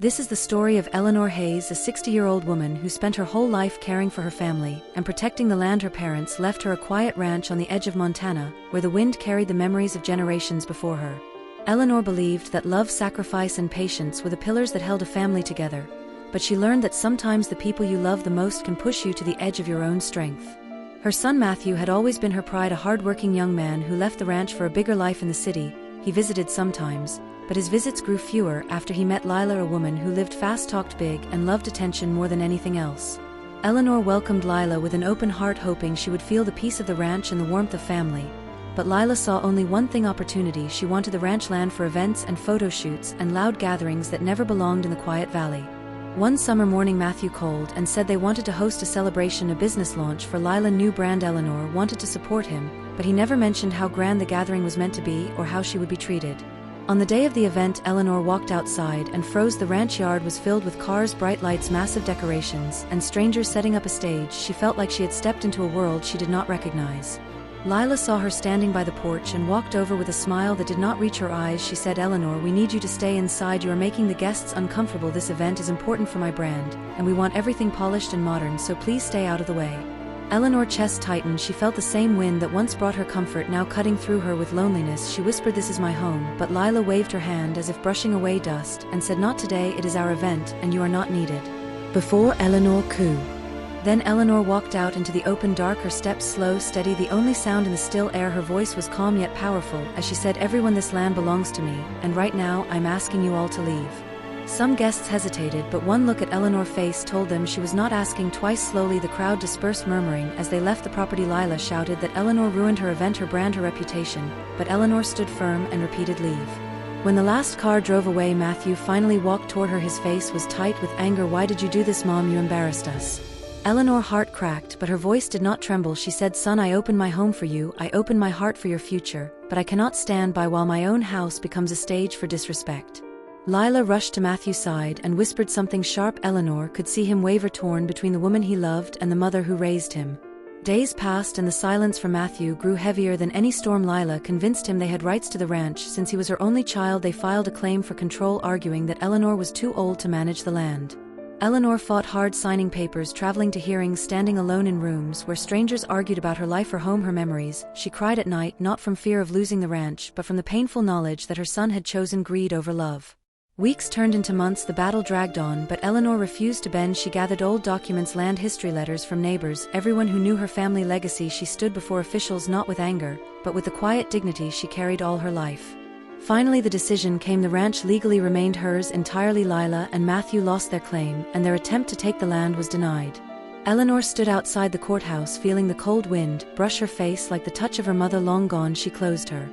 This is the story of Eleanor Hayes, a 60-year-old woman who spent her whole life caring for her family and protecting the land her parents left her, a quiet ranch on the edge of Montana, where the wind carried the memories of generations before her. Eleanor believed that love, sacrifice, and patience were the pillars that held a family together, but she learned that sometimes the people you love the most can push you to the edge of your own strength. Her son Matthew had always been her pride, a hard-working young man who left the ranch for a bigger life in the city. He visited sometimes, but his visits grew fewer after he met Lila, a woman who lived fast, talked big, and loved attention more than anything else. Eleanor welcomed Lila with an open heart, hoping she would feel the peace of the ranch and the warmth of family. But Lila saw only one thing: opportunity. She wanted the ranch land for events and photo shoots and loud gatherings that never belonged in the quiet valley. One summer morning, Matthew called and said they wanted to host a celebration, a business launch for Lila's new brand. Eleanor wanted to support him, but he never mentioned how grand the gathering was meant to be or how she would be treated. On the day of the event, Eleanor walked outside and froze. The ranch yard was filled with cars, bright lights, massive decorations, and strangers setting up a stage. She felt like she had stepped into a world she did not recognize. Lila saw her standing by the porch and walked over with a smile that did not reach her eyes. She said, "Eleanor, we need you to stay inside. You are making the guests uncomfortable. This event is important for my brand, and we want everything polished and modern, so please stay out of the way." Eleanor's chest tightened. She felt the same wind that once brought her comfort now cutting through her with loneliness. She whispered, "This is my home," but Lila waved her hand as if brushing away dust and said, "Not today. It is our event, and you are not needed." Before Eleanor could. Then Eleanor walked out into the open dark, her steps slow, steady, the only sound in the still air. Her voice was calm yet powerful as she said, "Everyone, this land belongs to me, and right now I'm asking you all to leave." Some guests hesitated, but one look at Eleanor's face told them she was not asking twice. Slowly the crowd dispersed, murmuring as they left the property. Lila shouted that Eleanor ruined her event, her brand, her reputation, but Eleanor stood firm and repeated, "Leave." When the last car drove away, Matthew finally walked toward her. His face was tight with anger. "Why did you do this, Mom? You embarrassed us." Eleanor's heart cracked, but her voice did not tremble. She said, "Son, I opened my home for you, I opened my heart for your future, but I cannot stand by while my own house becomes a stage for disrespect." Lila rushed to Matthew's side and whispered something sharp. Eleanor could see him waver, torn between the woman he loved and the mother who raised him. Days passed and the silence from Matthew grew heavier than any storm. Lila convinced him they had rights to the ranch since he was her only child. They filed a claim for control, arguing that Eleanor was too old to manage the land. Eleanor fought hard, signing papers, traveling to hearings, standing alone in rooms where strangers argued about her life, her home, her memories. She cried at night, not from fear of losing the ranch, but from the painful knowledge that her son had chosen greed over love. Weeks turned into months, the battle dragged on, but Eleanor refused to bend. She gathered old documents, land history, letters from neighbors, everyone who knew her family legacy. She stood before officials not with anger, but with the quiet dignity she carried all her life. Finally the decision came. The ranch legally remained hers entirely. Lila and Matthew lost their claim, and their attempt to take the land was denied. Eleanor stood outside the courthouse, feeling the cold wind brush her face like the touch of her mother long gone. She closed her